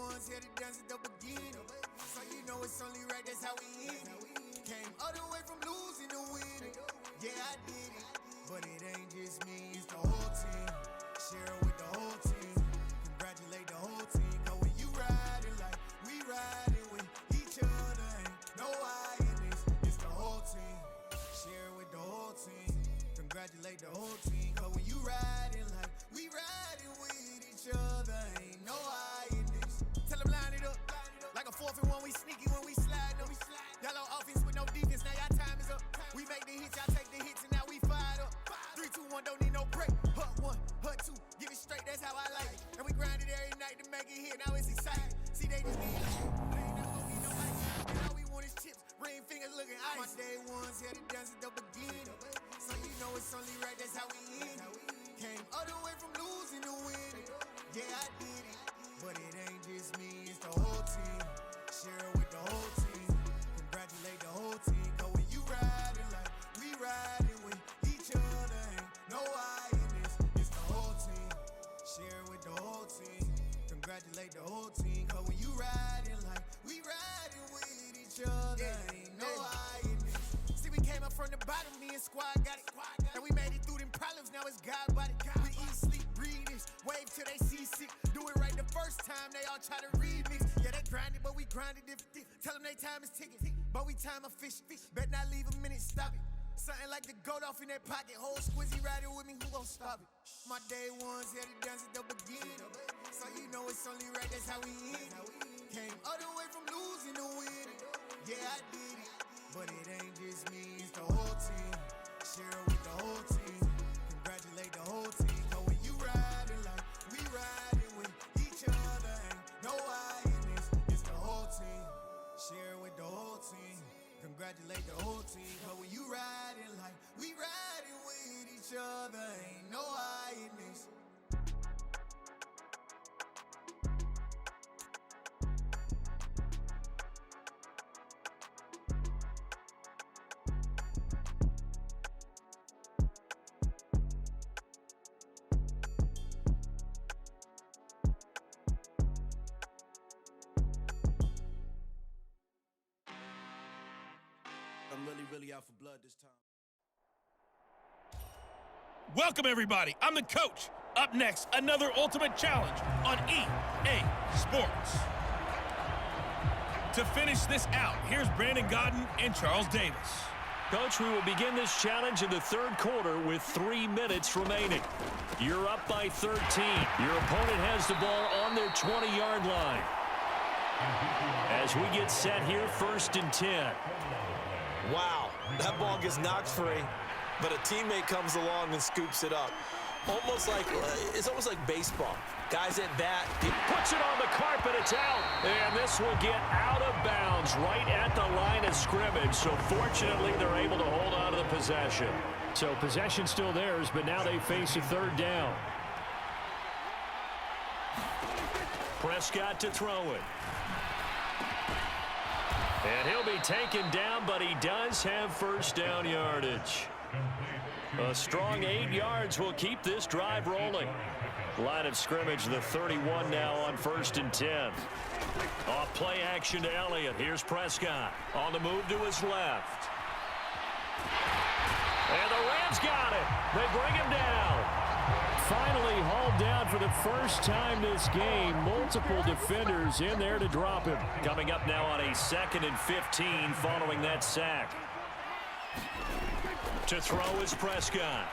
ones here to dance at the beginning. So you know it's only right, that's how we end it. Came all the way from losing to winning. Yeah, I did it, but it ain't just me, it's the whole team. Share it with the whole team. Congratulate the whole team. Cause when you riding like we riding with each other, ain't no I in this, it's the whole team. Share it with the whole team. Congratulate the whole team. Cause when you riding like we riding with each other, ain't no I in this. Tell them line it up. Like a 4th and 1, we sneaky when we slide. No, we slide. Y'all on offense with no defense, now y'all time is up. We make the hits, y'all take the hits, and now we fired up. 3, 2, 1, don't need no break. Hut 1, hut 2, give it straight, that's how I like it. And we grind it every night to make it hit, now it's exciting. See, they just need it. They ain't never gonna get no ice. And all we want is chips, ring fingers looking ice. My day ones here to dance at the beginning. So you know it's only right, that's how we end it. Came all the way from losing to winning. Yeah, I did it, but it ain't just me, it's the whole team. Share it with the whole team. Congratulate the whole team. Cause when you riding like we riding with each other, ain't no I in this, it's the whole team. Share it with the whole team. Congratulate the whole team. Cause when you riding like we riding with each other, ain't no I in this. See, we came up from the bottom, me and squad got it. And we made it through them problems, now it's God body. We eat, sleep, breathe this, wave till they see sick. Do it right the first time, they all try to remix. Yeah, they grinded, but we grinded different. Tell them they time is ticking, but we time a fish. Bet not leave a minute, stop it. Something like the goat off in that pocket. Whole squizzy riding with me, who gon' stop it? My day ones here to dance at the beginning. So you know it's only right, that's how we end it. Came all the way from losing to winning. Yeah, I did it, but it ain't just me, it's the whole team. Share it with the whole team. Congratulate the whole team. Cause when you riding like we riding with each other, ain't no I in this, it's the whole team. Share it with the whole team. Congratulate the whole team. Cause when you riding like we riding with each other, ain't no I in this. I'm really out for blood this time. Welcome, everybody. I'm the coach. Up next, another ultimate challenge on EA Sports. To finish this out, here's Brandon Godden and Charles Davis. Coach, we will begin this challenge in the 3rd quarter with 3 minutes remaining. You're up by 13. Your opponent has the ball on their 20-yard line. As we get set here, 1st and 10. Wow, that ball gets knocked free, but a teammate comes along and scoops it up. It's almost like baseball. Guys at bat. He puts it on the carpet, it's out. And this will get out of bounds right at the line of scrimmage. So fortunately, they're able to hold on to the possession. So possession still theirs, but now they face a 3rd down. Prescott to throw it. And he'll be taken down, but he does have 1st down yardage. A strong 8 yards will keep this drive rolling. Line of scrimmage, the 31 now on 1st and 10. Off play action to Elliott. Here's Prescott on the move to his left. And the Rams got it. They bring him down. Finally hauled down for the first time this game. Multiple defenders in there to drop him. Coming up now on a 2nd and 15 following that sack. To throw is Prescott.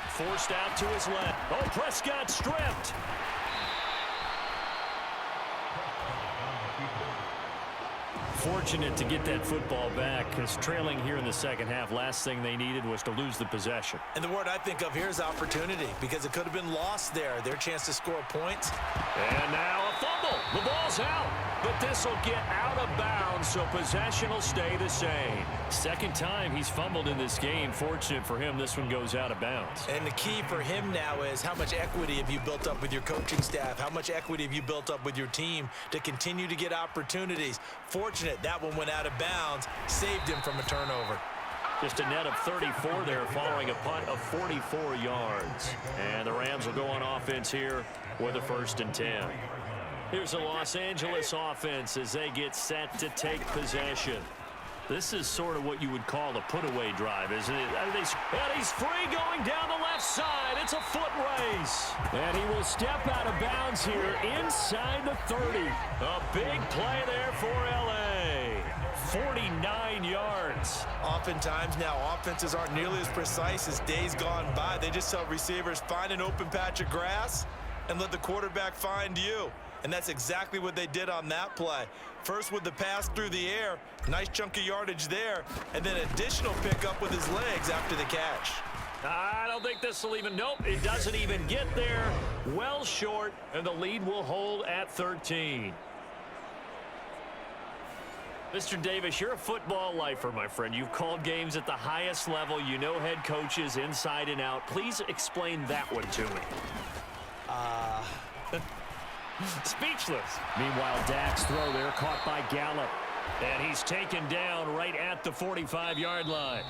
Forced out to his left. Oh, Prescott stripped. Fortunate to get that football back, because trailing here in the 2nd half, last thing they needed was to lose the possession. And the word I think of here is opportunity, because it could have been lost there. Their chance to score points. And now a fumble. The ball's out, but this will get out of bounds, so possession will stay the same. 2nd time he's fumbled in this game. Fortunate for him, this one goes out of bounds. And the key for him now is how much equity have you built up with your coaching staff? How much equity have you built up with your team to continue to get opportunities? Fortunate that one went out of bounds, saved him from a turnover. Just a net of 34 there following a punt of 44 yards. And the Rams will go on offense here with a 1st and 10. Here's a Los Angeles offense as they get set to take possession. This is sort of what you would call a put-away drive, isn't it? And he's free going down the left side. It's a foot race. And he will step out of bounds here inside the 30. A big play there for L.A. 49 yards. Oftentimes now, offenses aren't nearly as precise as days gone by. They just tell receivers, find an open patch of grass and let the quarterback find you. And that's exactly what they did on that play. First with the pass through the air, nice chunk of yardage there, and then additional pickup with his legs after the catch. I don't think this will even, nope, it doesn't even get there. Well short, and the lead will hold at 13. Mr. Davis, you're a football lifer, my friend. You've called games at the highest level. You know head coaches inside and out. Please explain that one to me. Speechless. Meanwhile, Dak's throw there caught by Gallup. And he's taken down right at the 45-yard line.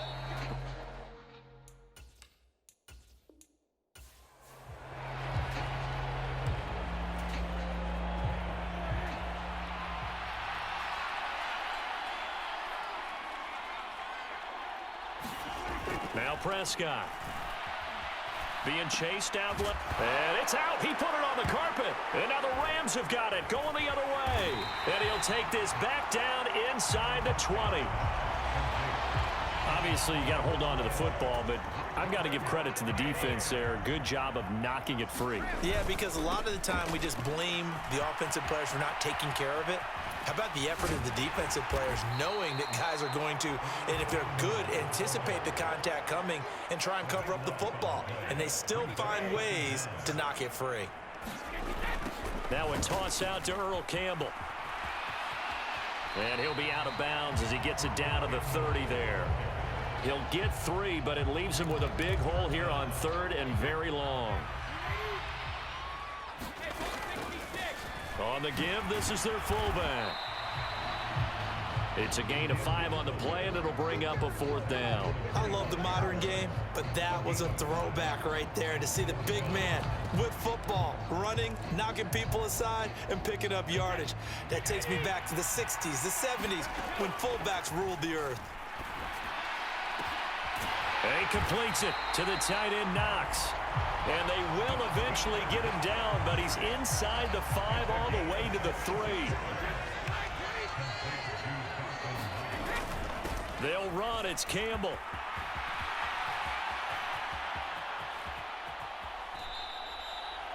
Now Prescott. Being chased out left. And it's out. He put it on the carpet. And now the Rams have got it. Going the other way. And he'll take this back down inside the 20. Obviously, you got to hold on to the football, but I've got to give credit to the defense there. Good job of knocking it free. Yeah, because a lot of the time we just blame the offensive players for not taking care of it. How about the effort of the defensive players knowing that guys are going to, and if they're good, anticipate the contact coming and try and cover up the football. And they still find ways to knock it free. Now a toss out to Earl Campbell. And he'll be out of bounds as he gets it down to the 30 there. He'll get 3, but it leaves him with a big hole here on 3rd and very long. On the give, this is their fullback. It's a gain of 5 on the play, and it'll bring up a 4th down. I love the modern game, but that was a throwback right there to see the big man with football, running, knocking people aside, and picking up yardage. That takes me back to the 60s, the 70s, when fullbacks ruled the earth. And he completes it to the tight end, Knox. And they will eventually get him down, but he's inside the 5 all the way to the 3. They'll run. It's Campbell.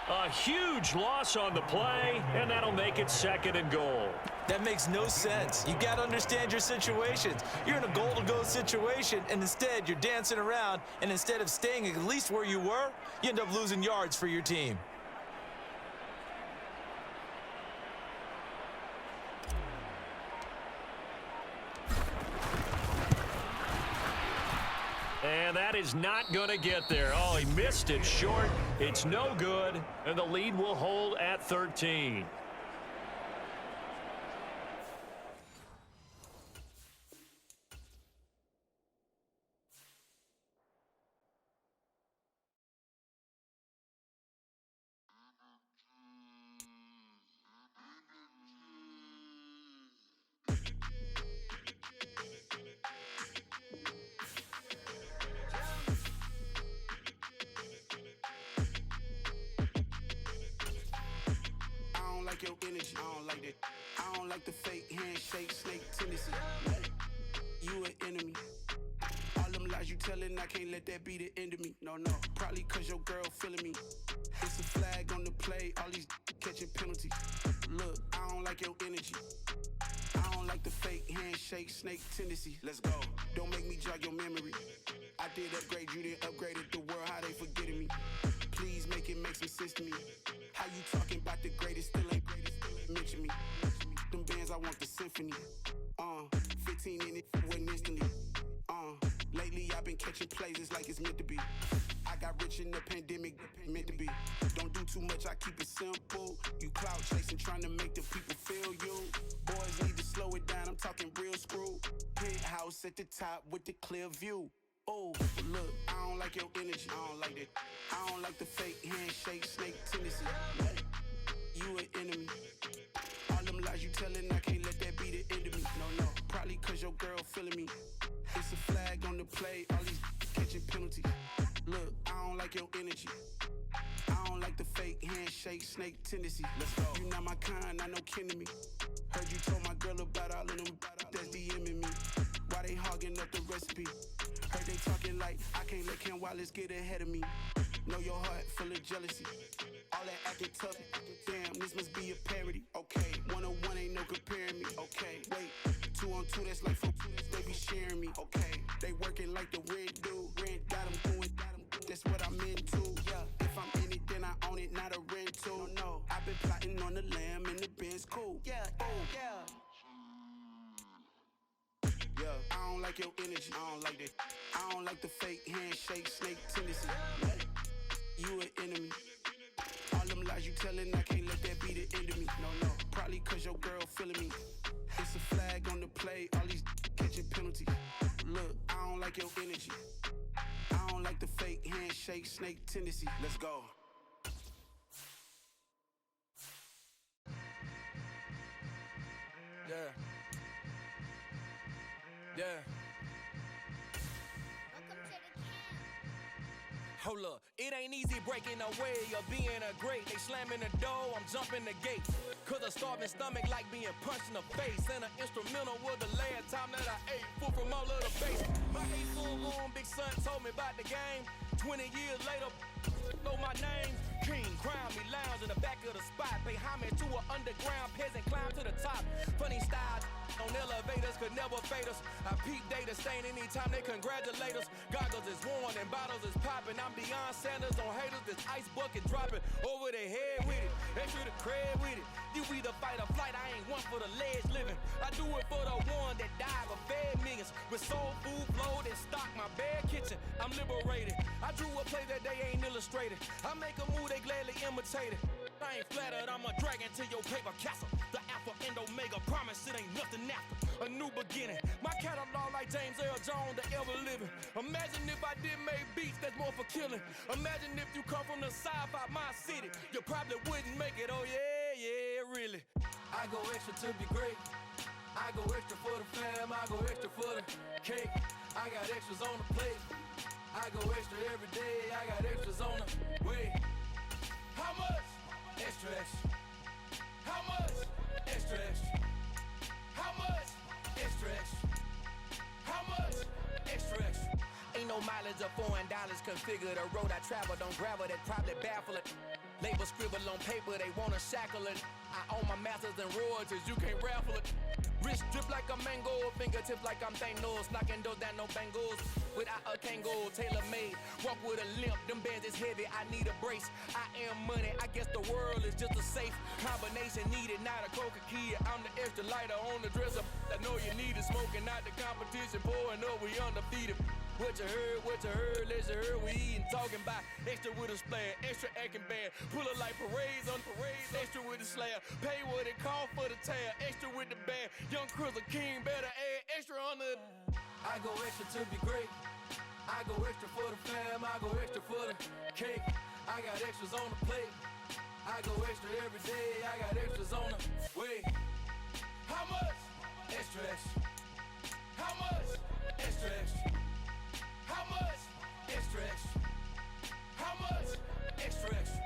A huge loss on the play, and that'll make it 2nd and goal. That makes no sense. You got to understand your situations. You're in a goal-to-go situation, and instead you're dancing around, and instead of staying at least where you were, you end up losing yards for your team. And that is not going to get there. Oh, he missed it short. It's no good, and the lead will hold at 13. Your energy, I don't like that. I don't like the fake handshake, snake tendency. You an enemy. All them lies you telling, I can't let that be the end of me. No, probably cause your girl feeling me. It's a flag on the play, all these catching penalties. Look, I don't like your energy. I don't like the fake handshake, snake tendency. Let's go. Don't make me jog your memory. I did upgrade, you didn't upgrade it. The world, how they forgetting me. Please make it make some sense to me. How you talking about the greatest, still ain't greatest, mention me. Them bands, I want the symphony. 15 in it, wasn't instantly. Lately I've been catching plays, it's like it's meant to be. I got rich in the pandemic, meant to be. Don't do too much, I keep it simple. You clout chasing, trying to make the people feel you. Boys need to slow it down, I'm talking real screw. Penthouse at the top with the clear view. Oh, look, I don't like your energy, I don't like that. I don't like the fake handshake, snake tendency. You an enemy. snake tendency. Let's go. You not my kind, not no kin to me. Heard you told my girl about all of them that's DMing me. Why they hogging up the recipe? Heard they talking like I can't let Ken Wallace get ahead of me. Know your heart full of jealousy. All that acting tough. Damn, this must be a parody. Okay, 1-on-1 ain't no comparing me. Okay, wait, 2-on-2 that's like 4. They be sharing me. Okay, they working like the red dude. Red got them doing. That's what I'm into. Yeah, if I'm in it, then I own it, not a rental. No, I've been plotting on the lamb and the Benz cool. Yeah, oh yeah. Yeah, I don't like your energy. I don't like that. I don't like the fake handshake, snake tendency. You an enemy. All them lies you telling, I can't let that be the end of me. No, probably cause your girl feeling me. It's a flag on the play, all these catching penalties. Look, I don't like your energy. I don't like the fake handshake, snake tendency. Let's go. Yeah. Yeah. Hold up, it ain't easy breaking away or being a great. They slamming the door, I'm jumping the gate. Cause a starving stomach like being punched in the face. And an instrumental was the last time that I ate food from all of the base. My 8-full-grown big son told me about the game. 20 years later, know my name. King, crown me, lounge in the back of the spot. Pay homage to an underground peasant, climb to the top. Funny style on elevators could never fade us. I peep data stain anytime they congratulate us. Goggles is worn and bottles is popping. I'm Deion Sanders on haters, this ice bucket dropping over their head with it. Extra the cred with it. You either fight or flight, I ain't one for the ledge living. I do it for the one that died or fed millions. With soul food flowed and stock my bare kitchen. I'm liberated. I drew a play that they ain't illustrated. I make a move, they gladly imitate it. I ain't flattered, I'm a dragon to your paper castle. The alpha and omega, promise it ain't nothing after. A new beginning. My catalog like James Earl Jones, the ever living. Imagine if I did make beats that's more for killing. Imagine if you come from the south out my city. You probably wouldn't make it, oh yeah, really. I go extra to be great. I go extra for the fam, I go extra for the cake. I got extras on the plate. I go extra every day, I got extras on the way. How much? Extra, extra. How much? Extra, extra. How much? Extra, extra. How much? Extra, extra. Ain't no mileage or $4 configure the road I travel. Don't gravel that probably baffle it. Label scribble on paper, they wanna shackle it. I own my masters and royalties, you can't raffle it. Wrist drip like a mango, fingertips like I'm Thanos. Knocking those down, no bangles. Without a Kango, tailor-made. Walk with a limp, them bands is heavy, I need a brace. I am money, I guess the world is just a safe combination needed, not a coca key. I'm the extra lighter on the dresser. I know you need it, smoking out the competition, pouring up, we undefeated. What you heard, let's you heard, we eatin', talking about extra with a splash, extra acting bad, pull it like parades on parades, extra with the slayer, pay what it cost for the tail, extra with the band, young Chris a king, better add extra on the. I go extra to be great, I go extra for the fam, I go extra for the cake, I got extras on the plate, I go extra every day, I got extras on the way. How much? Extra, extra. How much? Extra, extra. How much? Extra, extra. How much? Extra, extra.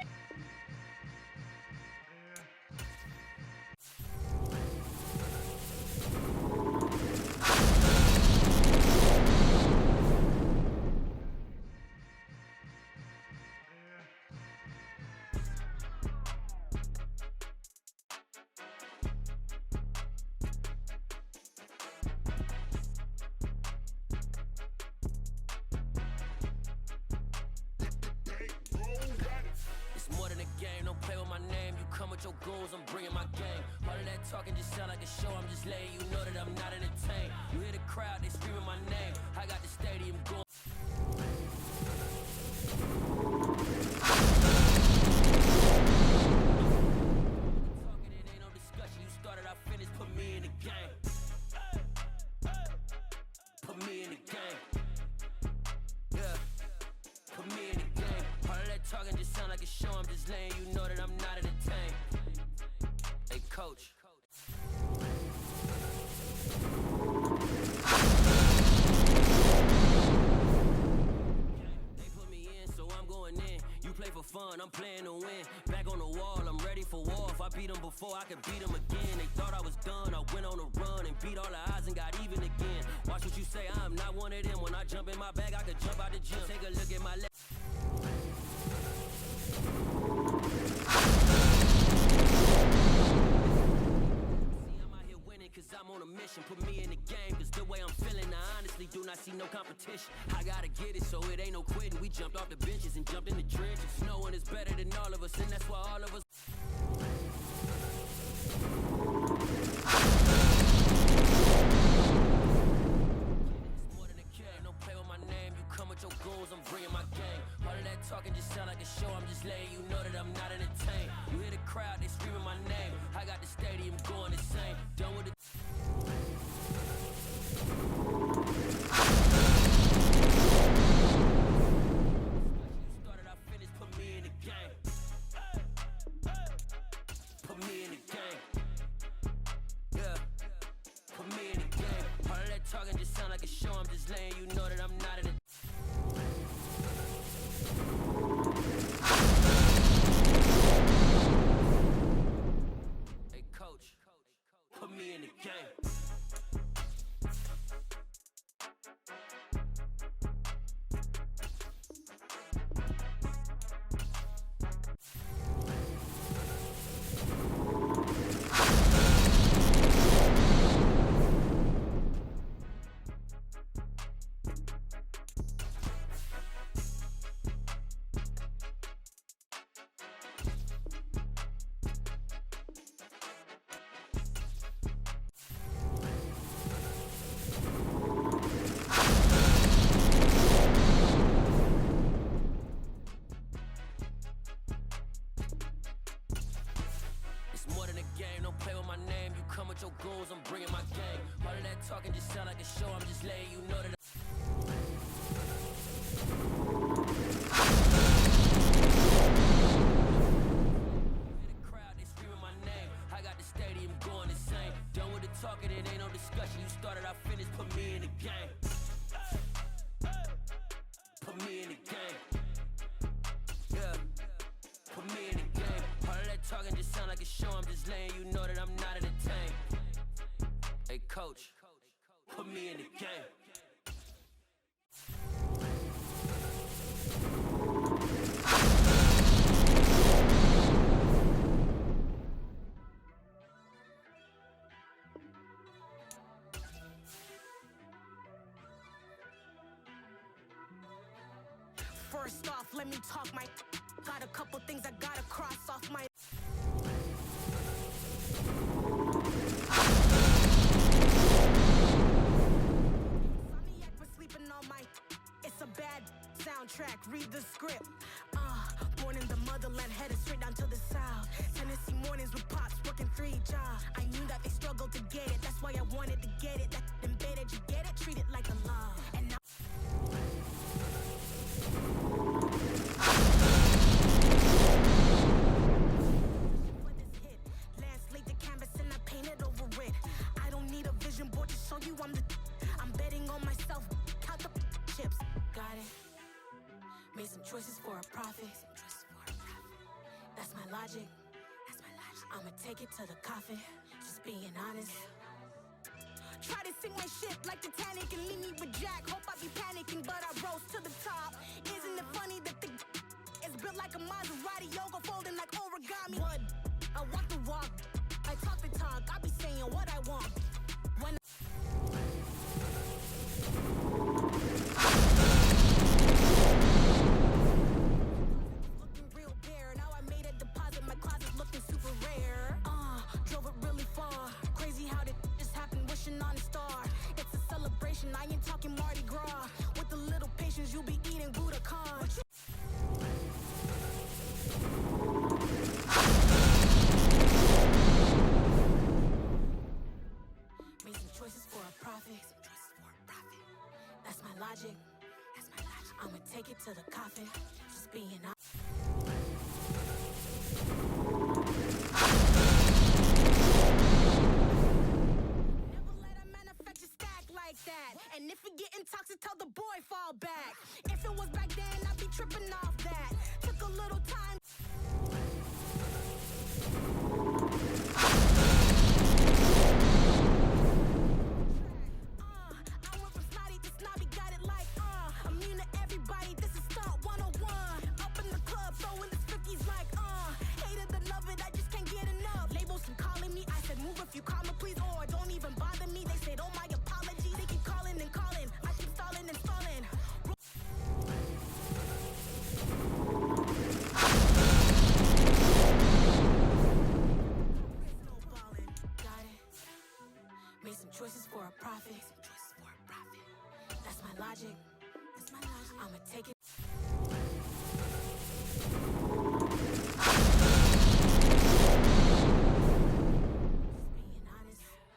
Your goals, I'm bringing my game. All of that talking just sound like a show. I'm just letting you know that I'm not entertained. You hear the crowd, they screaming my name. I got the stadium going. Talking, it ain't no discussion. You started, I finished. Put me in the game. Put me in the game. Yeah. Put me in the game. All of that talking just sound like a show. I'm just letting you know that I'm not entertained. Hey, coach. They put me in, so I'm going in. You play for fun, I'm playing to win. Back on the wall, I'm ready for war. If I beat them before, I could beat them again. They thought I was done, I went on a run and beat all the odds and got even again. Watch what you say, I'm not one of them. When I jump in my bag, I could jump out the gym. Take a look at my leg. Cause I'm on a mission, put me in the game. Cause the way I'm feeling, I honestly do not see no competition. I gotta get it, so it ain't no quitting. We jumped off the benches and jumped in the trenches. No one is better than all of us, and that's why all of us. It's more than a game, don't play with my name. You come with your goons, I'm bringing my gang. All of that talking just sound like a show, I'm just letting you know that I'm not entertained. You hear the crowd, they screaming my name. I got the stadium going insane. Done with the started, I finished, put me in the game. Put me in the game. Yeah. Put me in the game. All of that talking just sound like a show, I'm just letting you know that I'm not in it. Hey coach, put me in the game. More than a game, don't play with my name. You come with your goons, I'm bringing my gang. All of that talking just sound like a show, I'm just letting you know that the crowd, they screaming my name. I got the stadium going insane. Done with the talking, it ain't no discussion. You started, I finished, put me in the game. Put me in the game. Yeah. Put me in the game. All of that talking just sound like a show, I'm just letting you know that I'm not entertained. Hey coach, put me in the game. First off, let me talk my. Got a couple things I gotta cross off my. Insomniac for sleeping on my. It's a bad soundtrack. Read the script. Born in the motherland, headed straight down to the south. Tennessee mornings with pops, working 3 jobs. I knew that they struggled to get it. That's why I wanted to get it. That embedded, you get it. Treat it like a love. And now. I'm betting on myself. Count the chips. Got it. Made some choices for a profit. That's my logic. I'ma take it to the coffin. Just being honest. Try to sing my shit like Titanic and leave me with Jack. Hope I be panicking, but I rose to the top. Isn't it funny that the is built like a Maserati, yoga folding like origami? What? I walk the walk. I talk the talk. I be saying what I want. When looking real bare, now I made a deposit. My closet's looking super rare. Drove it really far. Crazy how did just happen, wishing on a star. It's a celebration, I ain't talking Mardi Gras. With a little patience, you'll be eating Budokan. Made some choices for a profit. That's my logic. I'ma take it to the coffin. Just being honest. Never let a manufacture stack like that. And if it getting toxic, tell the boy fall back. If it was back then, I'd be tripping off that. Took a little time. You call me please or don't even bother me. They said, oh my apologies. They keep calling and calling. I keep stalling and stalling. Snowballing. Got it. Made some choices for a profit. That's my logic. I'ma take it. Being honest.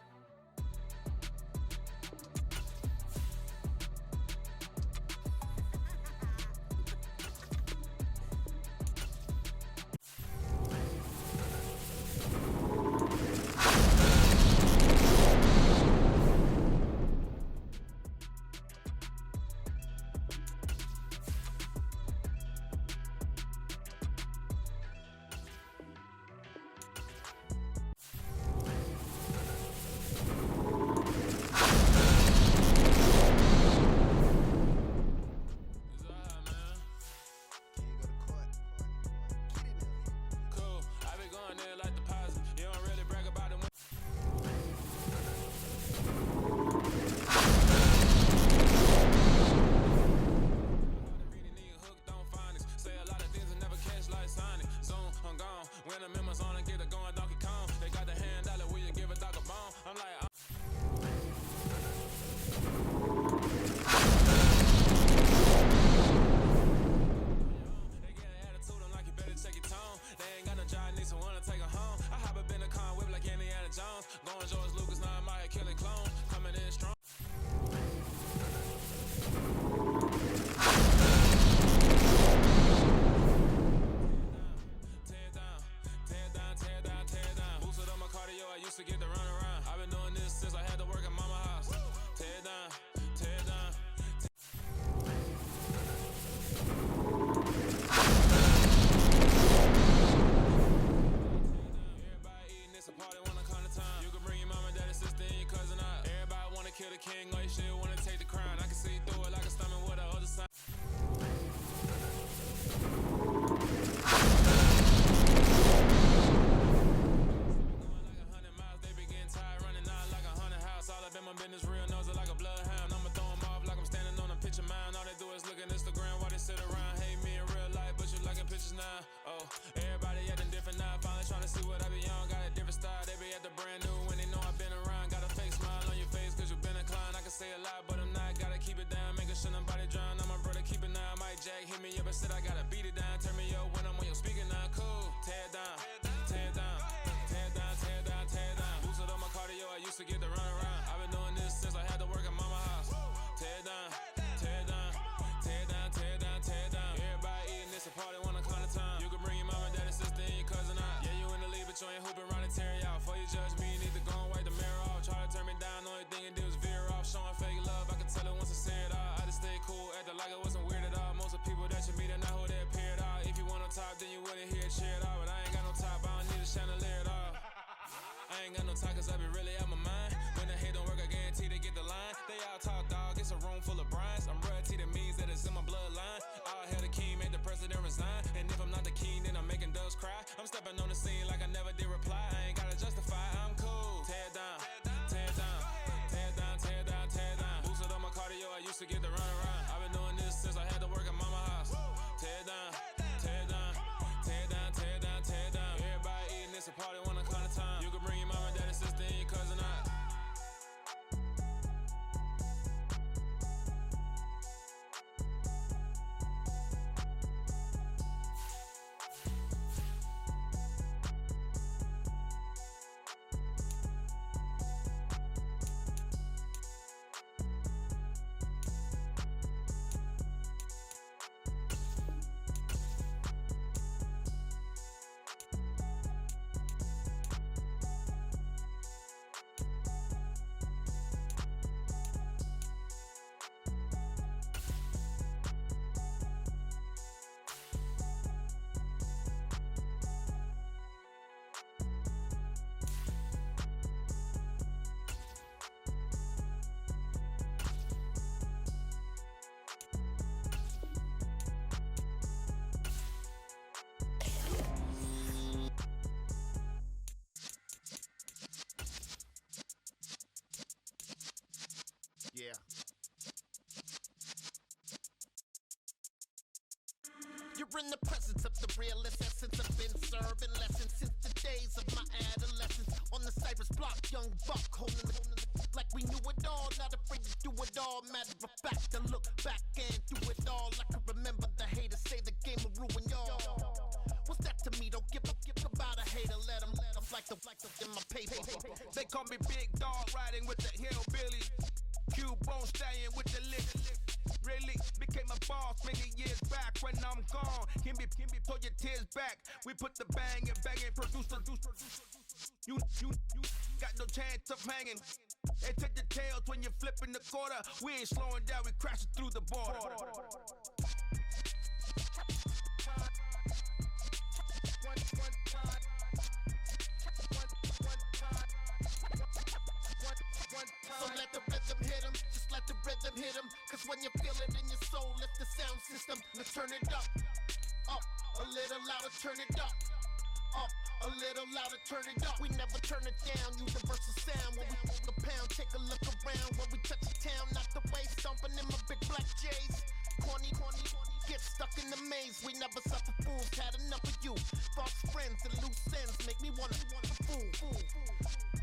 in the presence of the realest essence. I've been serving lessons since the days of my adolescence. On the Cypress block, young buck holding the like we knew it all, not afraid to do it all. Matter of fact, to look back and do it all. I can remember the haters say the game will ruin y'all. What's that to me? Don't give about a hater. Let them like the in my paper. They call me Big Dog, riding with the hillbilly. Cubone staying with the lift. Really became a boss many years back. When I'm gone, can be pull your tears back. We put the bang and produce. You got no chance of hanging. They take the tails when you're flipping the quarter. We ain't slowing down, we crashing through the border. So let the rhythm hit him, just let the rhythm hit him. Cause when you feel it in your soul, lift the sound system. Let's turn it up, a little louder, turn it up, a little louder, turn it up. We never turn it down, universal sound. When we move the pound, take a look around. When we touch the town, not the way, stomping in my big black J's. Corny, get stuck in the maze. We never suffer fools, had enough of you. False friends and loose ends make me wanna fool.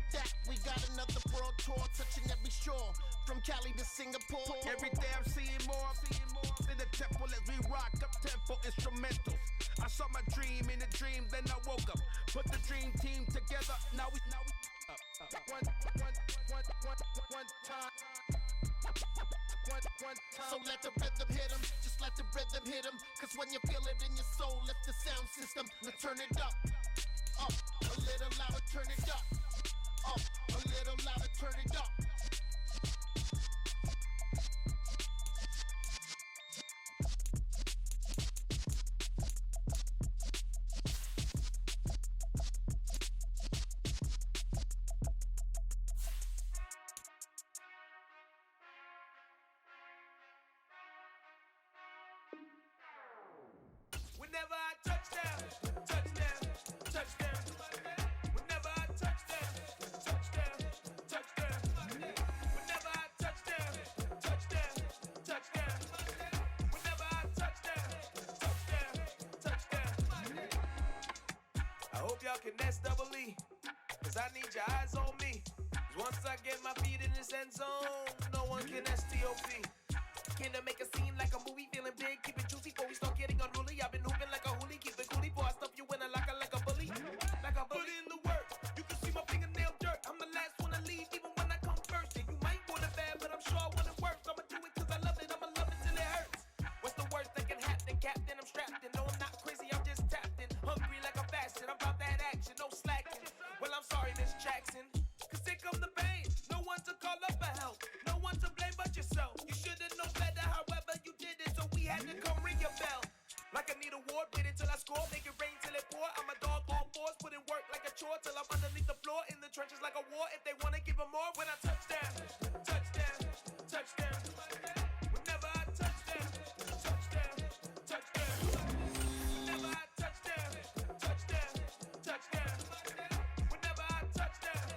That we got another world tour, touching every shore, from Cali to Singapore. Every day I'm seeing more in the temple as we rock up tempo instrumentals. I saw my dream in a dream, then I woke up. Put the dream team together. Now we one time. So let the rhythm hit him, just let the rhythm hit him. Cause when you feel it in your soul, lift the sound system. Now turn it up, a little louder, turn it up, a little louder, turn it up. Whenever I touchdown. Whenever I touchdown. Whenever I touchdown. Whenever I touchdown. I hope y'all can S-double-E, cause I need your eyes on me. 'Cause once I get my feet in this end zone, no one can S-T-O-P. Came to make a scene like a movie, feeling big, keep it juicy before we start getting unruly. I've been hooping like a hoolie, keep it coolie before I stuff you in a locker like a bully. Put in the work, you can see my fingernail dirt. I'm the last one to leave, even when I come first. Yeah, you might want it bad, but I'm sure I want it worse. I'ma do it cause I love it, I'ma love it till it hurts. What's the worst that can happen, Captain? I'm strapped in, no I'm not crazy, I'm just tapped in. Hungry like a fashion, I'm about that action, no slacking. Well, I'm sorry, Miss Jackson, cause here come the pain. No one to call up for help, no one to blame but yourself. You should've known better, however you did it, so we had to come ring your bell. Like I need a award, wait until I score, make it rain till it pour. I'm a dog, all fours, put in work like a chore till I'm underneath the floor, in the trenches like a war. If they wanna give them more, when I touchdown. Whenever I touchdown. Whenever I touchdown. Whenever I touchdown.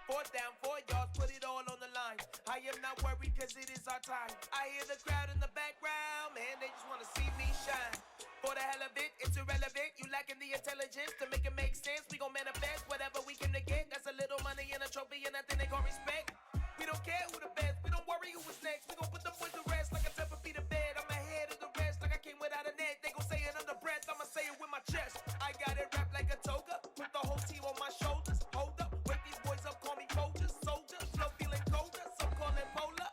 Fourth down, 4 yards, put it all on the line. I am not worried cause it is our time. I hear the crowd in the background, man, they just wanna see me shine. For the hell of it, it's irrelevant. You lacking the intelligence to make it make sense. We gon' manifest whatever we came to get. That's a little money and a trophy and nothing they gon' respect. We don't care who the best, we don't worry who was next. We gon' put them boys to rest like a 10 feet of bed. I'm ahead of the rest like I came without a net. They gon' say it under breath, I'ma say it with my chest. I got it wrapped like a toga, put the whole team on my shoulders. Hold up, wake these boys up, call me Folger, soldier. Flow feeling colder, some call it polar.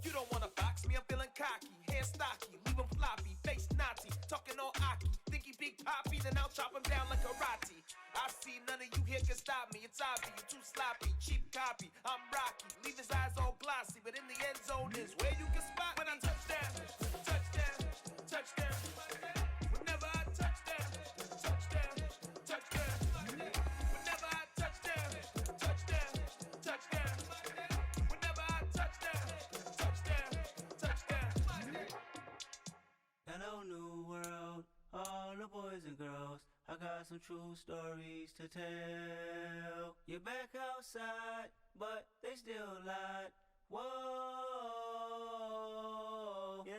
You don't wanna box me, I'm feeling cocky. Hair stocky, leave him floppy, face Nazi. Talking all Aki, think he big poppy, then I'll chop him down like karate. I see none of you here can stop me. It's obvious, you too sloppy, cheap copy. I'm Rocky, leave his eyes all glossy, but in the end zone is where you can spot when I touchdown. Whenever I touchdown. Whenever I touchdown. Whenever I touchdown. Hello, new world, all the boys and girls. I got some true stories to tell. You're back outside, but they still lied. Whoa, Yeah.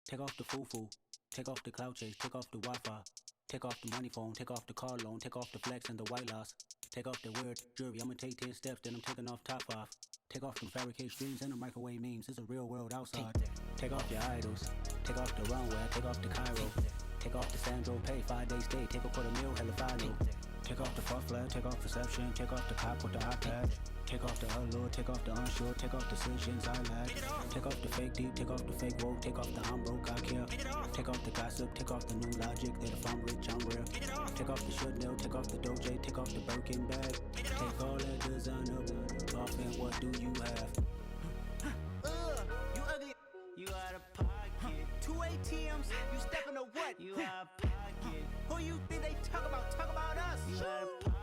Take off the foo-foo, take off the cloud chase, take off the Wi-Fi, take off the money phone, take off the car loan, take off the flex and the white loss, take off the weird jewelry. I'ma take 10 steps, then I'm taking off top 5. Take off them fabricated dreams and the microwave memes. It's a real world outside. Take off your idols, take off the runway, take off the Cairo, take off the Sandro pay, 5-day stay, take a $250,000, hella follow. Take off the fuck flag, take off perception, take off the cop with the iPad. Take off the allure, take off the unsure, take off decisions I lack. Take off the fake deep, take off the fake woke, take off the I'm broke, I care. Take off the gossip, take off the new logic that if I'm rich, I'm real. Take off the should know, take off the Doge, take off the Birkin bag. Take all that designer off and what do you have? You ugly. You out of pocket. 2 ATMs, you stepping to what? You out of pocket. Who you think they talk about? Talk about us. You out of pocket.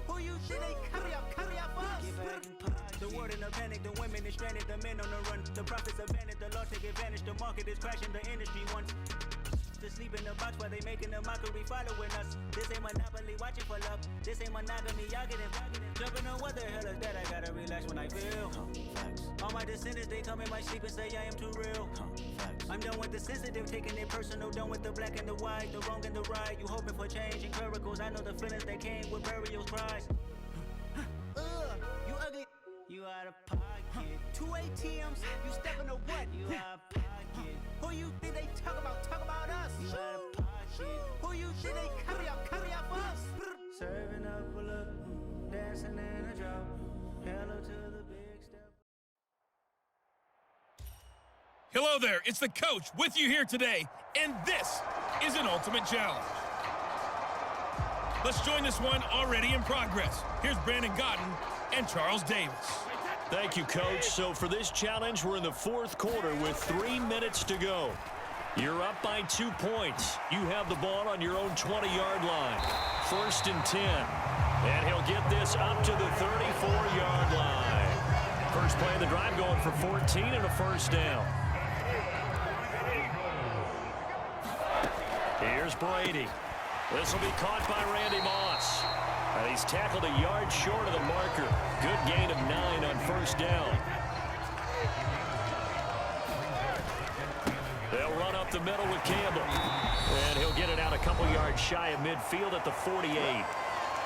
Who you think they carry up us? Get back in pocket. The world in a panic, the women is stranded, the men on the run. The profits abandoned, the law take advantage. The market is crashing, the industry wants to sleep in the box while they making a mockery following us. This ain't Monopoly, watching for love. This ain't monogamy, y'all getting jumping on what the hell is that? I gotta relax when I feel. All my descendants, they come in my sleep and say I am too real. I'm done with the sensitive, taking it personal. Done with the black and the white, the wrong and the right. You hoping for change and miracles. I know the feelings that came with burial cries. You ugly. You out of pocket. 2 ATMs, you stepping to what? You out of pocket. Who you think they talk about? Talk about us. You out of pocket. Who you think they carry up us? Serving up a look, dancing in a drop. Hello to the big step. Hello there, it's the coach with you here today, and this is an ultimate challenge. Let's join this one already in progress. Here's Brandon Godden and Charles Davis. Thank you, Coach. So for this challenge, we're in the fourth quarter with 3 minutes to go. You're up by 2 points. You have the ball on your own 20-yard line. 1st and 10. And he'll get this up to the 34-yard line. First play of the drive going for 14 and a first down. Here's Brady. This will be caught by Randy Moss. And he's tackled a yard short of the marker. Good gain of 9 on first down. They'll run up the middle with Campbell. And he'll get it out a couple yards shy of midfield at the 48.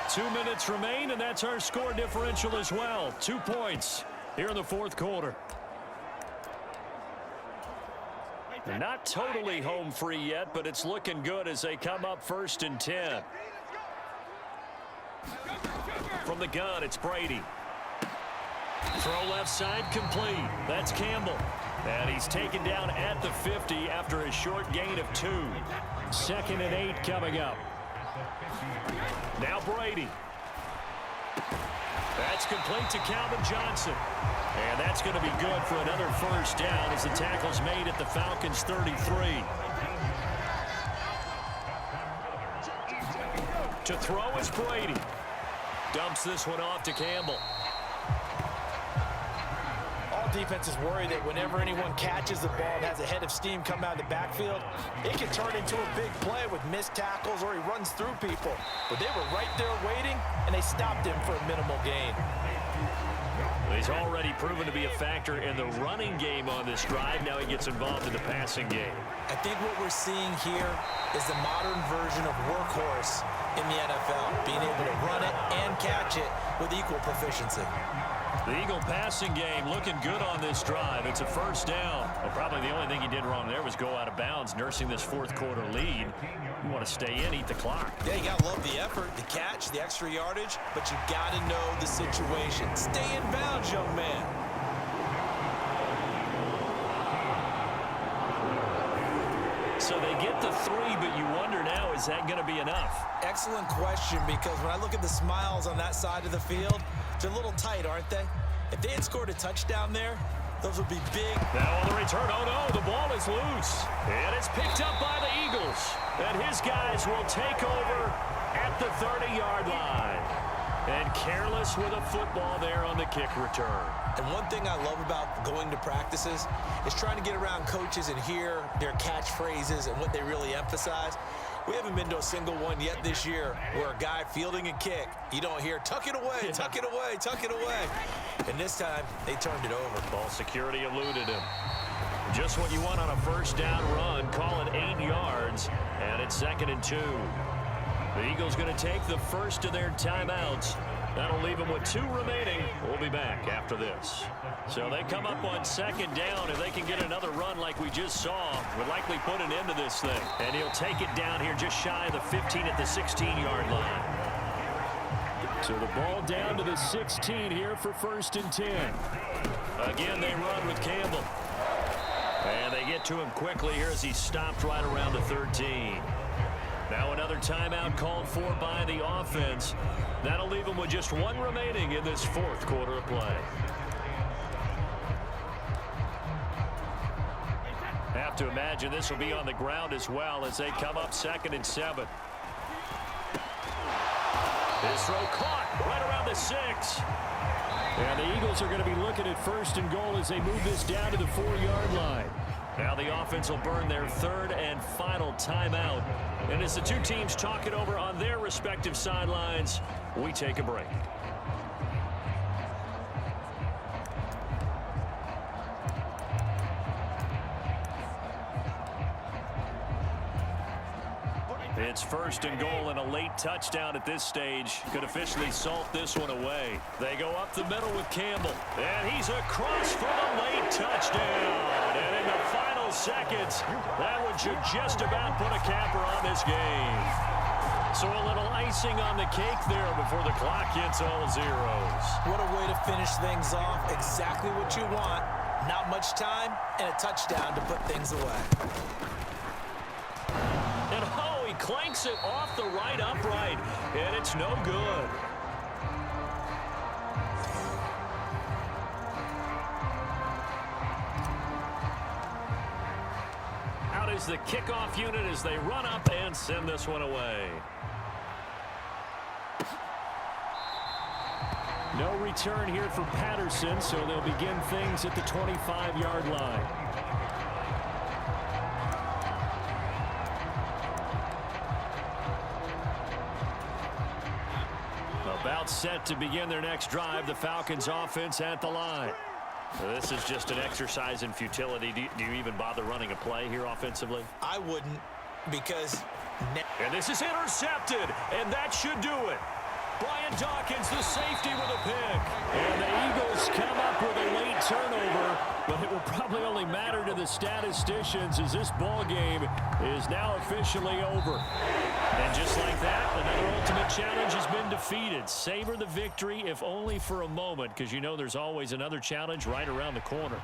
2 minutes remain, and that's our score differential as well. 2 points here in the fourth quarter. They're not totally home free yet, but it's looking good as they come up 1st and 10. From the gun, it's Brady. Throw left side complete. That's Campbell. And he's taken down at the 50 after a short gain of 2. 2nd and 8 coming up. Now Brady. That's complete to Calvin Johnson. And that's going to be good for another first down as the tackle's made at the Falcons' 33. To throw is Brady. Dumps this one off to Campbell. All defenses worry that whenever anyone catches the ball and has a head of steam come out of the backfield, it can turn into a big play with missed tackles or he runs through people. But they were right there waiting, and they stopped him for a minimal gain. He's already proven to be a factor in the running game on this drive. Now he gets involved in the passing game. I think what we're seeing here is the modern version of workhorse in the NFL, being able to run it and catch it with equal proficiency. The Eagle passing game looking good on this drive. It's a first down. Well, probably the only thing he did wrong there was go out of bounds, nursing this fourth quarter lead. You want to stay in, eat the clock. Yeah, you got to love the effort, the catch, the extra yardage, but you got to know the situation. Stay in bounds, young man. So they get the 3, but you wonder now, is that going to be enough? Excellent question, because when I look at the smiles on that side of the field, they're a little tight, aren't they? If they had scored a touchdown there, those would be big. Now on the return, oh no, the ball is loose. And it's picked up by the Eagles. And his guys will take over at the 30-yard line. And careless with a football there on the kick return. And one thing I love about going to practices is trying to get around coaches and hear their catchphrases and what they really emphasize. We haven't been to a single one yet this year where a guy fielding a kick, you don't hear, tuck it away, tuck it away, tuck it away. And this time, they turned it over. Ball security eluded him. Just what you want on a first down run. Call it 8 yards, and it's 2nd and 2. The Eagles going to take the first of their timeouts. That'll leave them with 2 remaining. We'll be back after this. So they come up on 2nd down. If they can get another run like we just saw, would likely put an end to this thing. And he'll take it down here just shy of the 15 at the 16-yard line. So the ball down to the 16 here for 1st and 10. Again, they run with Campbell. And they get to him quickly here as he stopped right around the 13. Now another timeout called for by the offense. That'll leave them with just 1 remaining in this 4th quarter of play. Have to imagine this will be on the ground as well as they come up 2nd and 7. This throw caught right around the 6. And the Eagles are going to be looking at 1st and goal as they move this down to the 4-yard line. Now the offense will burn their 3rd and final timeout. And as the 2 teams talk it over on their respective sidelines, we take a break. It's 1st and goal, and a late touchdown at this stage could officially salt this one away. They go up the middle with Campbell, and he's across for the late touchdown. And in the final seconds, that one should just about put a capper on this game. So a little icing on the cake there before the clock hits all zeros. What a way to finish things off. Exactly what you want. Not much time and a touchdown to put things away. And he clanks it off the right upright, and it's no good. Out is the kickoff unit as they run up and send this one away. No return here for Patterson, so they'll begin things at the 25-yard line. About set to begin their next drive, the Falcons offense at the line. This is just an exercise in futility. Do you even bother running a play here offensively? I wouldn't, because... And this is intercepted, and that should do it. Brian Dawkins, the safety, with a pick. And the Eagles come up with a late turnover, but it will probably only matter to the statisticians as this ball game is now officially over. And just like that, another ultimate challenge has been defeated. Savor the victory, if only for a moment, because you know there's always another challenge right around the corner.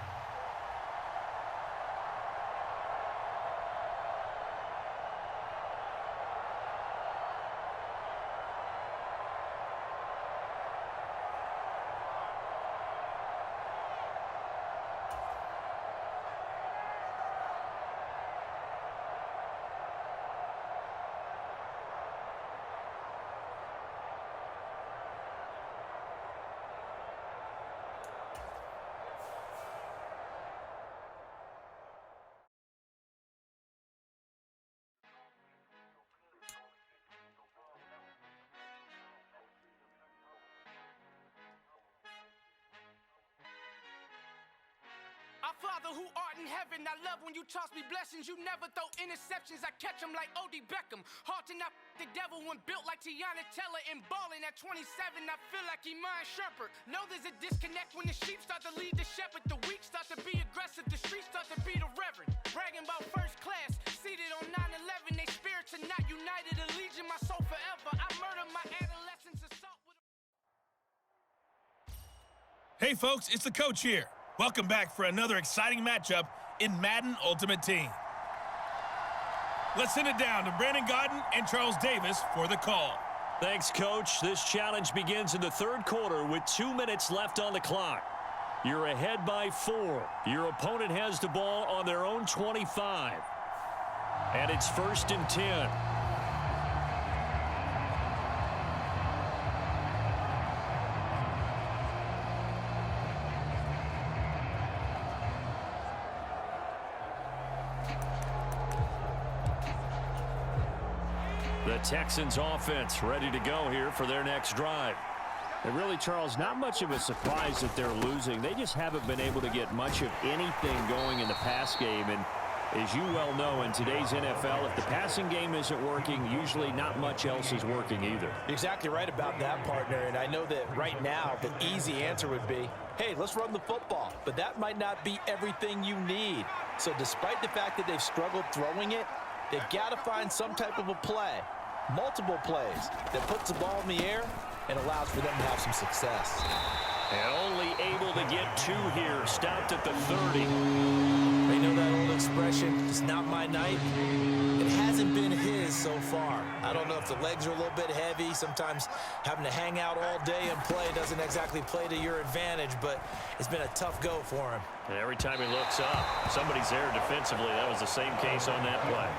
Our Father who art in heaven, I love when you toss me blessings. You never throw interceptions, I catch them like O.D. Beckham. Hard to not the devil when built like Tiana Teller. And balling at 27, I feel like Iman Shumpert. Know there's a disconnect when the sheep start to lead the shepherd. The weak start to be aggressive, the streets start to be the reverend. Bragging about first class, seated on 9/11. They spirits are not united, a legion, my soul forever. I murder my adolescence, assault with... Hey folks, it's the coach here. Welcome back for another exciting matchup in Madden Ultimate Team. Let's send it down to Brandon Gaudin and Charles Davis for the call. Thanks, Coach. This challenge begins in the 3rd quarter with 2 minutes left on the clock. You're ahead by 4. Your opponent has the ball on their own 25. And it's 1st and 10. The Texans offense ready to go here for their next drive. And really, Charles, not much of a surprise that they're losing. They just haven't been able to get much of anything going in the pass game. And as you well know, in today's NFL, if the passing game isn't working, usually not much else is working either. You're exactly right about that, partner. And I know that right now the easy answer would be, hey, let's run the football. But that might not be everything you need. So despite the fact that they've struggled throwing it, they've got to find some type of a play, multiple plays, that puts the ball in the air and allows for them to have some success. And only able to get 2 here, stopped at the 30. They know that old expression, it's not my night. It hasn't been his so far. I don't know if the legs are a little bit heavy. Sometimes having to hang out all day and play doesn't exactly play to your advantage, but it's been a tough go for him. And every time he looks up, somebody's there defensively. That was the same case on that play.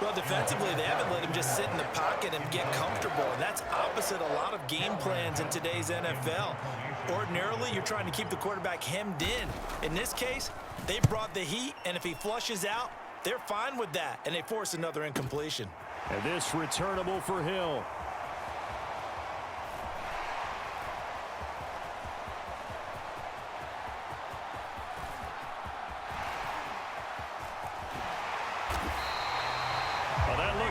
Well, defensively, they haven't let him just sit in the pocket and get comfortable, and that's opposite a lot of game plans in today's NFL. Ordinarily, you're trying to keep the quarterback hemmed in. In this case, they brought the heat, and if he flushes out, they're fine with that, and they force another incompletion. And this returnable for Hill.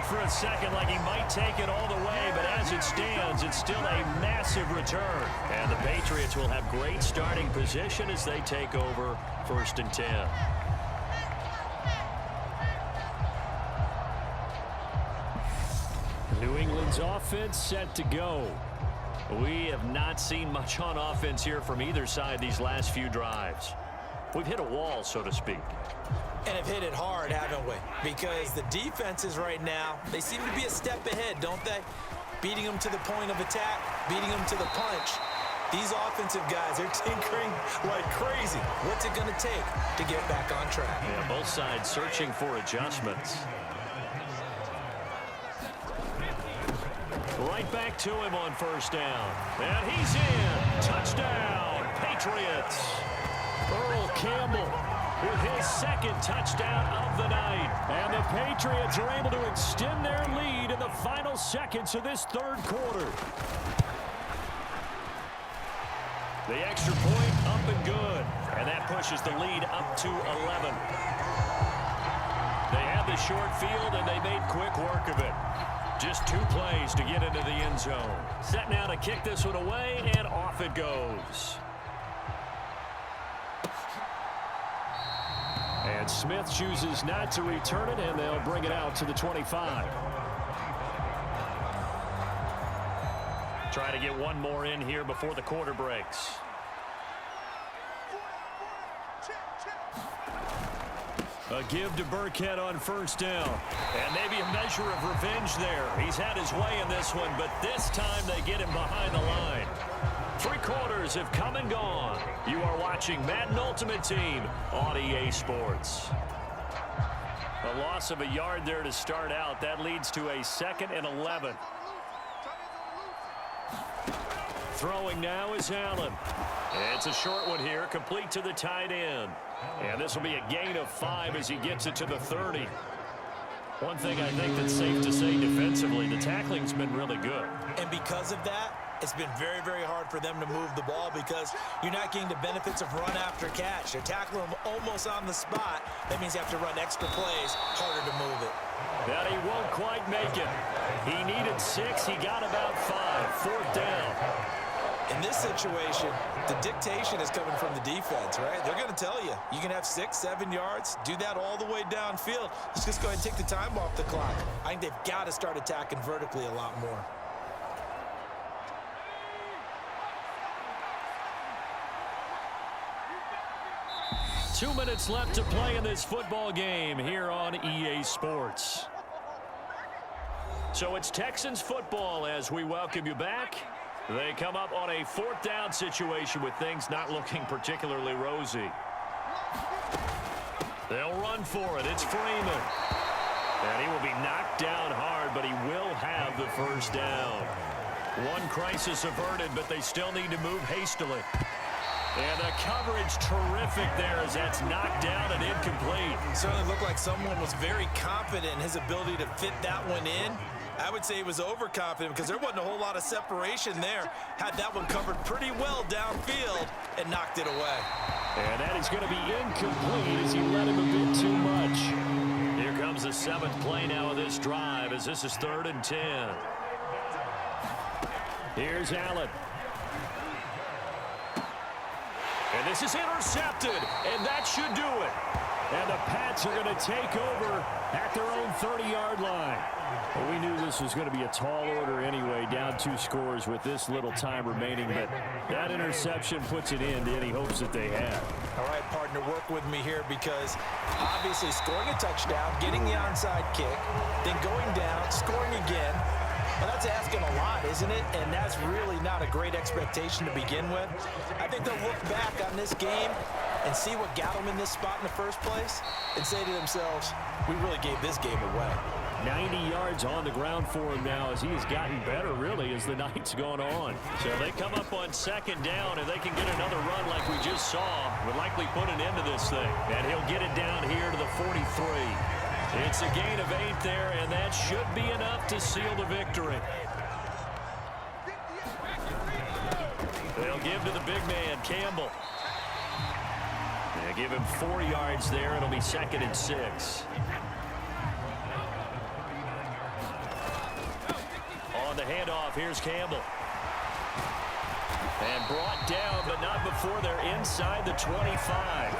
For a second like he might take it all the way, but as it stands, it's still a massive return. And the Patriots will have great starting position as they take over 1st and 10. New England's offense set to go. We have not seen much on offense here from either side these last few drives. We've hit a wall, so to speak. And have hit it hard, haven't we? Because the defenses right now, they seem to be a step ahead, don't they? Beating them to the point of attack, beating them to the punch. These offensive guys are tinkering like crazy. What's it going to take to get back on track? Yeah, both sides searching for adjustments. Right back to him on 1st down. And he's in. Touchdown, Patriots. Earl Campbell with his 2nd touchdown of the night. And the Patriots are able to extend their lead in the final seconds of this 3rd quarter. The extra point up and good. And that pushes the lead up to 11. They had the short field, and they made quick work of it. Just 2 plays to get into the end zone. Set now to kick this one away, and off it goes. And Smith chooses not to return it, and they'll bring it out to the 25. Try to get one more in here before the quarter breaks. A give to Burkhead on 1st down. And maybe a measure of revenge there. He's had his way in this one, but this time they get him behind the line. 3 quarters have come and gone. You are watching Madden Ultimate Team on EA Sports. A loss of a yard there to start out. That leads to a 2nd and 11. Throwing now is Allen. It's a short one here, complete to the tight end. And this will be a gain of 5 as he gets it to the 30. One thing I think that's safe to say defensively, the tackling's been really good. And because of that, it's been very, very hard for them to move the ball because you're not getting the benefits of run after catch. They're tackling them almost on the spot. That means you have to run extra plays, harder to move it. That he won't quite make it. He needed 6. He got about 5. 4th down. In this situation, the dictation is coming from the defense, right? They're going to tell you, you can have 6, 7 yards, do that all the way downfield. Let's just go ahead and take the time off the clock. I think they've got to start attacking vertically a lot more. Two minutes left to play in this football game here on EA Sports. So it's Texans football as we welcome you back. They come up on a 4th down situation with things not looking particularly rosy. They'll run for it. It's Freeman. And he will be knocked down hard, but he will have the 1st down. One crisis averted, but they still need to move hastily. And the coverage terrific there as that's knocked down and incomplete. Certainly looked like someone was very confident in his ability to fit that one in. I would say he was overconfident because there wasn't a whole lot of separation there. Had that one covered pretty well downfield and knocked it away. And that is going to be incomplete as he let him a bit too much. Here comes the 7th play now of this drive as this is 3rd and 10. Here's Allen. And this is intercepted, and that should do it. And the Pats are going to take over at their own 30-yard line. Well, we knew this was going to be a tall order anyway, down 2 scores with this little time remaining, but that interception puts an end to any hopes that they had. All right, partner, work with me here because obviously scoring a touchdown, getting the onside kick, then going down, scoring again. Well, that's asking a lot, isn't it? And that's really not a great expectation to begin with. I think they'll look back on this game and see what got them in this spot in the first place and say to themselves, we really gave this game away. 90 yards on the ground for him now as he has gotten better, really, as the night's gone on. So they come up on 2nd down, and they can get another run like we just saw. Would likely put an end to this thing. And he'll get it down here to the 43. It's a gain of 8 there, and that should be enough to seal the victory. They'll give to the big man, Campbell. They'll give him 4 yards there. It'll be 2nd and 6. On the handoff, here's Campbell. And brought down, but not before they're inside the 25.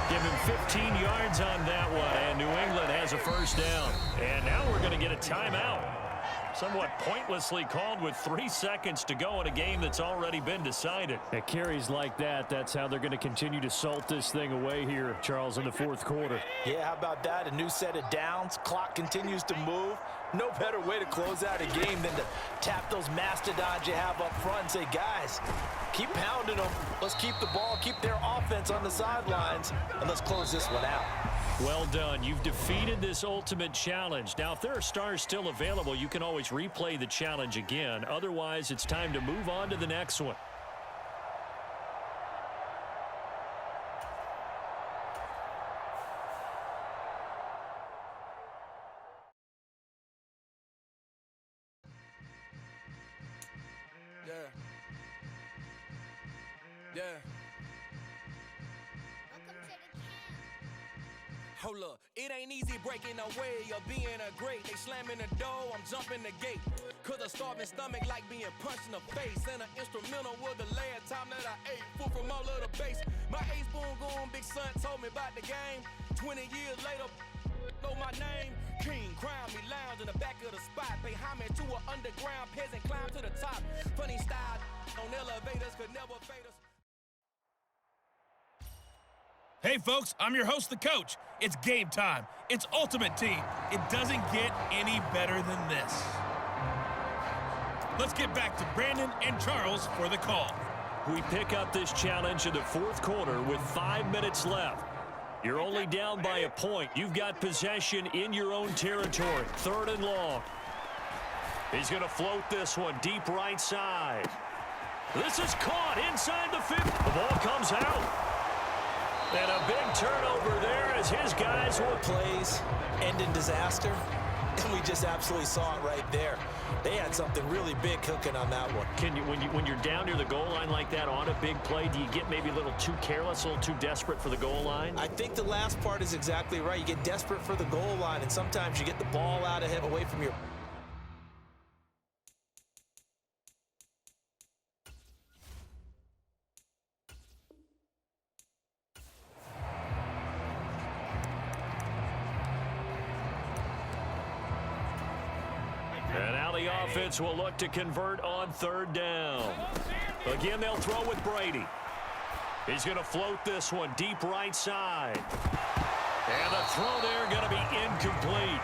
Give him 15 yards on that one, and New England has a 1st down. And now we're going to get a timeout. Somewhat pointlessly called with 3 seconds to go in a game that's already been decided. At carries like that, that's how they're going to continue to salt this thing away here, Charles, in the 4th quarter. Yeah, how about that? A new set of downs. Clock continues to move. No better way to close out a game than to tap those mastodons you have up front and say, guys, keep pounding them. Let's keep the ball, keep their offense on the sidelines, and let's close this one out. Well done. You've defeated this ultimate challenge. Now, if there are stars still available, you can always replay the challenge again. Otherwise, it's time to move on to the next one. Yeah. Hold up, it ain't easy breaking away or being a great. They slamming the door, I'm jumping the gate. Cause a starving stomach like being punched in the face. And an instrumental was the last time that I ate food from all of the base. My ace boom goon big son told me about the game. 20 years later, know my name. King, crown me, lounge in the back of the spot. Pay homage to an underground peasant, climb to the top. Funny style on elevators could never fade us. Hey, folks, I'm your host, the coach. It's game time. It's Ultimate Team. It doesn't get any better than this. Let's get back to Brandon and Charles for the call. We pick up this challenge in the 4th quarter with 5 minutes left. You're only down by a point. You've got possession in your own territory. 3rd and long. He's going to float this one deep right side. This is caught inside the 50. The ball comes out. And a big turnover there as his guys will plays end in disaster. And we just absolutely saw it right there. They had something really big cooking on that one. Can you, when you're down near the goal line like that on a big play, do you get maybe a little too careless, a little too desperate for the goal line? I think the last part is exactly right. You get desperate for the goal line, and sometimes you get the ball out of him away from your... And now the offense will look to convert on 3rd down. Again, they'll throw with Brady. He's going to float this one deep right side. And the throw there going to be incomplete.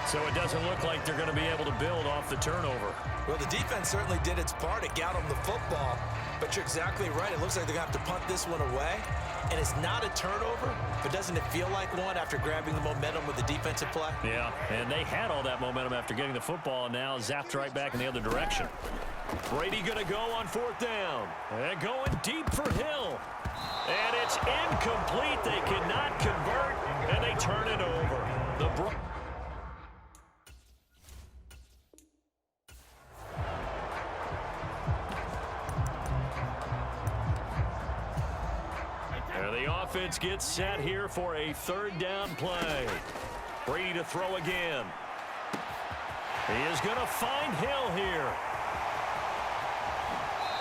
So it doesn't look like they're going to be able to build off the turnover. Well, the defense certainly did its part. It got them the football. But you're exactly right. It looks like they're going to have to punt this one away. And it's not a turnover, but doesn't it feel like one after grabbing the momentum with the defensive play? Yeah, and they had all that momentum after getting the football, and now zapped right back in the other direction. Brady going to go on 4th down. And going deep for Hill. And it's incomplete. They cannot convert, and they turn it over. The offense gets set here for a third down play. Brady to throw again. He is going to find Hill here.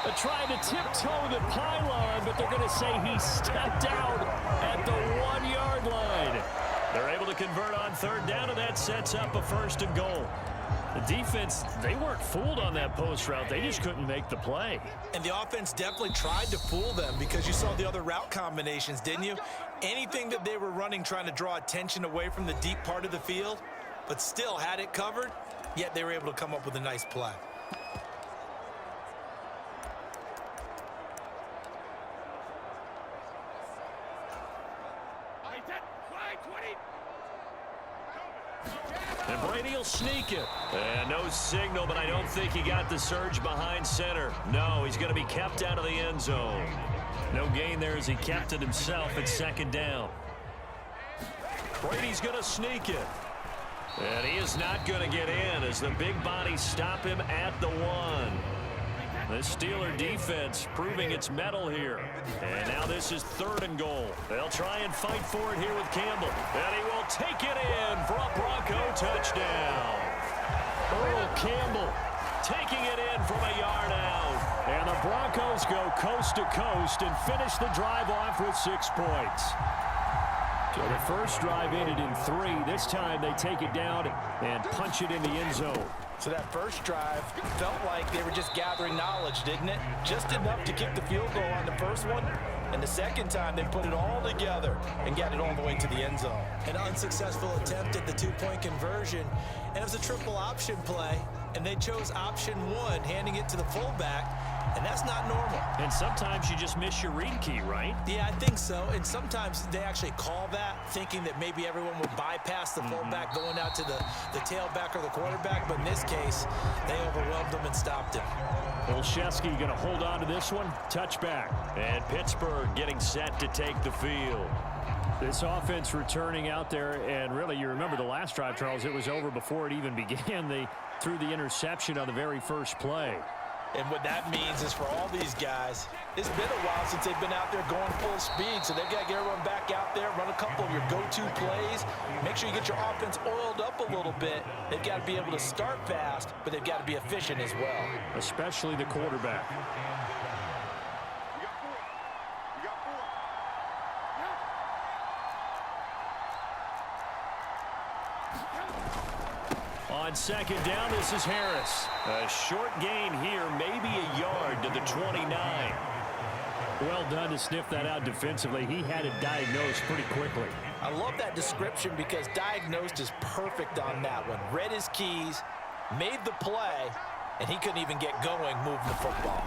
They're trying to tiptoe the pylon, but they're going to say he stepped out at the 1-yard line. They're able to convert on third down, and that sets up a 1st and goal. The defense, they weren't fooled on that post route. They just couldn't make the play. And the offense definitely tried to fool them because you saw the other route combinations, didn't you? Anything that they were running trying to draw attention away from the deep part of the field, but still had it covered, yet they were able to come up with a nice play. And Brady will sneak it. And no signal, but I don't think he got the surge behind center. No, he's going to be kept out of the end zone. No gain there as he kept it himself at 2nd down. Brady's going to sneak it. And he is not going to get in as the big bodies stop him at the 1. The Steeler defense proving its mettle here. And now this is 3rd and goal. They'll try and fight for it here with Campbell. And he will take it in for a Bronco touchdown. Earl Campbell taking it in from a yard out. And the Broncos go coast to coast and finish the drive off with 6 points. So the first drive ended in 3. This time they take it down and punch it in the end zone. So that first drive felt like they were just gathering knowledge, didn't it? Just enough to kick the field goal on the first one. And the second time, they put it all together and got it all the way to the end zone. An unsuccessful attempt at the 2-point conversion. And it was a triple option play. And they chose option 1, handing it to the fullback. And that's not normal. And sometimes you just miss your read key, right? Yeah, I think so. And sometimes they actually call that, thinking that maybe everyone would bypass the fullback going out to the tailback or the quarterback. But in this case, they overwhelmed him and stopped him. Olszewski going to hold on to this one. Touchback. And Pittsburgh getting set to take the field. This offense returning out there, and really, you remember the last drive, Charles, it was over before it even began. They threw the interception on the very first play. And what that means is for all these guys, it's been a while since they've been out there going full speed, so they've got to get everyone back out there, run a couple of your go-to plays, make sure you get your offense oiled up a little bit. They've got to be able to start fast, but they've got to be efficient as well. Especially the quarterback. On 2nd down, this is Harris. A short gain here, maybe a yard to the 29. Well done to sniff that out defensively. He had it diagnosed pretty quickly. I love that description because diagnosed is perfect on that one. Read his keys, made the play, and he couldn't even get going moving the football.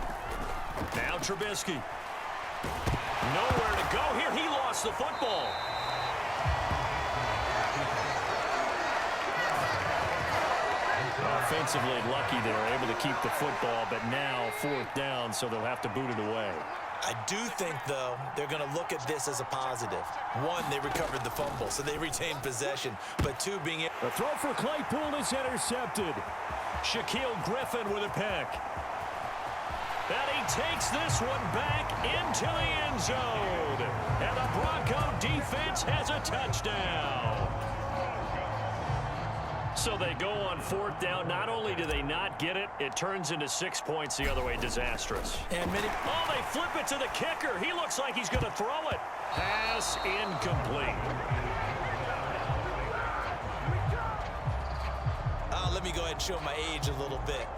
Now Trubisky. Nowhere to go here. He lost the football. Offensively lucky they were able to keep the football, but now 4th down, so they'll have to boot it away. I do think, though, they're going to look at this as a positive. 1, they recovered the fumble, so they retained possession. But 2, being able... The throw for Claypool is intercepted. Shaquille Griffin with a pick. And he takes this one back into the end zone. And the Bronco defense has a touchdown. So they go on 4th down. Not only do they not get it, it turns into 6 points the other way. Disastrous. And oh, they flip it to the kicker. He looks like he's going to throw it. Pass incomplete. Let me go ahead and show my age a little bit.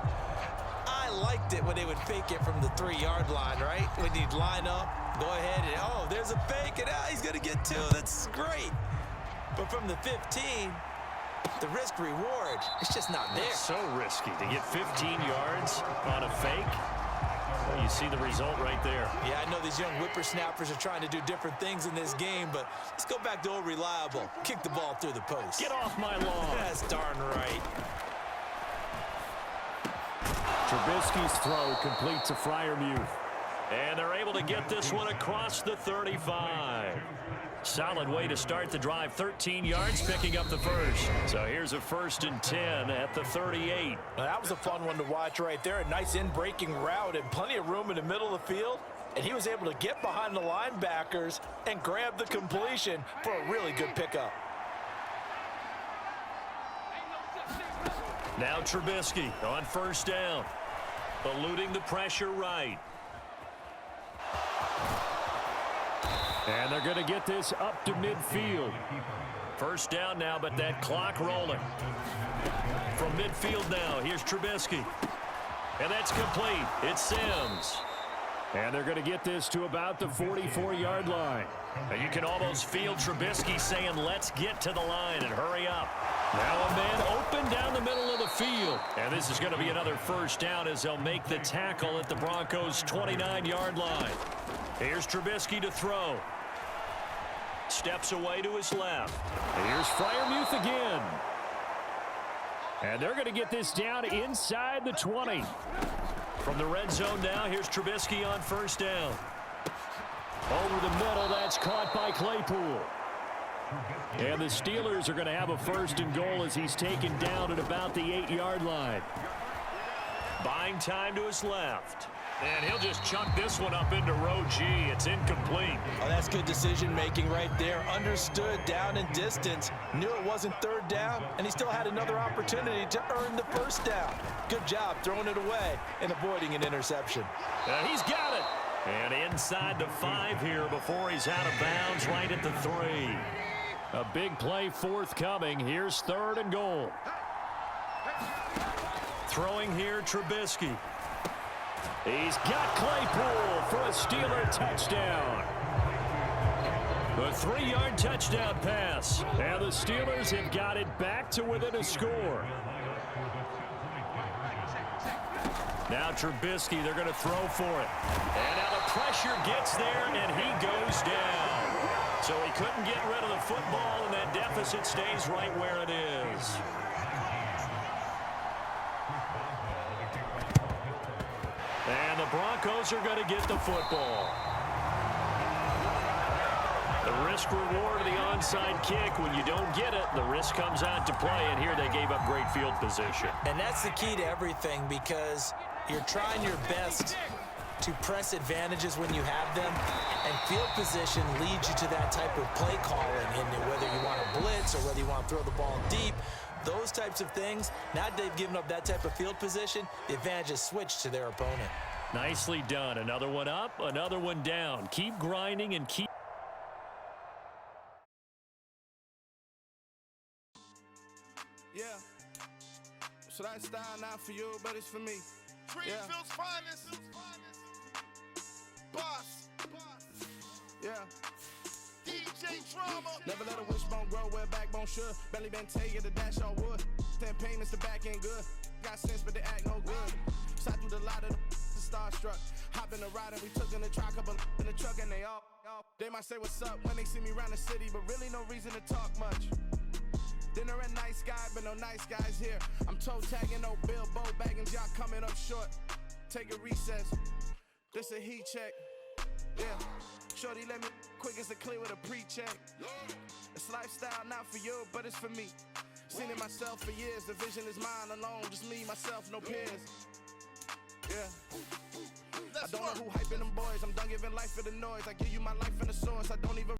I liked it when they would fake it from the 3-yard line, right? When you'd line up, go ahead and, oh, there's a fake, and he's going to get 2. That's great. But from the 15... the risk-reward, it's just not there. It's so risky to get 15 yards on a fake. Well, you see the result right there. Yeah, I know these young whippersnappers are trying to do different things in this game, but let's go back to old reliable. Kick the ball through the post. Get off my lawn. That's darn right. Trubisky's throw complete to Freiermuth. And they're able to get this one across the 35. Solid way to start the drive. 13 yards, picking up the first. So here's a 1st and 10 at the 38. Now, that was a fun one to watch right there. A nice in-breaking route and plenty of room in the middle of the field. And he was able to get behind the linebackers and grab the completion for a really good pickup. Now Trubisky on 1st down. Eluding the pressure right. And they're going to get this up to midfield. 1st down now, but that clock rolling. From midfield now, here's Trubisky. And that's complete. It's Sims. And they're going to get this to about the 44-yard line. And you can almost feel Trubisky saying, let's get to the line and hurry up. Now a man open down the middle of the field. And this is going to be another 1st down as they'll make the tackle at the Broncos' 29-yard line. Here's Trubisky to throw. Steps away to his left. Here's Freiermuth again. And they're going to get this down inside the 20. From the red zone now, here's Trubisky on 1st down. Over the middle, that's caught by Claypool. And the Steelers are going to have a 1st and goal as he's taken down at about the 8-yard line. Buying time to his left. And he'll just chuck this one up into row G. It's incomplete. Oh, that's good decision-making right there. Understood down and distance. Knew it wasn't 3rd down, and he still had another opportunity to earn the 1st down. Good job throwing it away and avoiding an interception. He's got it. And inside the 5 here before he's out of bounds right at the 3. A big play forthcoming. Here's 3rd and goal. Throwing here, Trubisky. He's got Claypool for a Steeler touchdown. A 3-yard touchdown pass. And the Steelers have got it back to within a score. Now Trubisky, they're going to throw for it. And now the pressure gets there, and he goes down. So he couldn't get rid of the football, and that deficit stays right where it is. And the Broncos are going to get the football. The risk-reward of the onside kick, when you don't get it, the risk comes out to play, and here they gave up great field position. And that's the key to everything, because you're trying your best to press advantages when you have them, and field position leads you to that type of play calling, and whether you want to blitz or whether you want to throw the ball deep, those types of things. Now they've given up that type of field position, the advantage is switched to their opponent. Nicely done. Another one up, another one down. Keep grinding and keep... Yeah. So that style not for you, but it's for me. Greenfield's finest. Boss. Yeah. DJ Drama. Never let a wishbone grow where a backbone should. Belly been tell you the dash on wood. 10 payments to back end good. Got sense, but they act no good. Shot through the lot of the starstruck. Hop in the ride and we took in the truck, couple in the truck, and they all. They might say what's up when they see me around the city, but really no reason to talk much. Dinner a nice guy, but no nice guys here. I'm toe tagging, no Bilbo Baggins, y'all coming up short. Take a recess. This a heat check. Yeah. Shorty let me quick as a clear with a pre-check. It's lifestyle not for you, but it's for me. Seen it myself for years. The vision is mine alone. Just me, myself, no peers. Yeah. I don't know who hyping them boys. I'm done giving life for the noise. I give you my life in the source. I don't even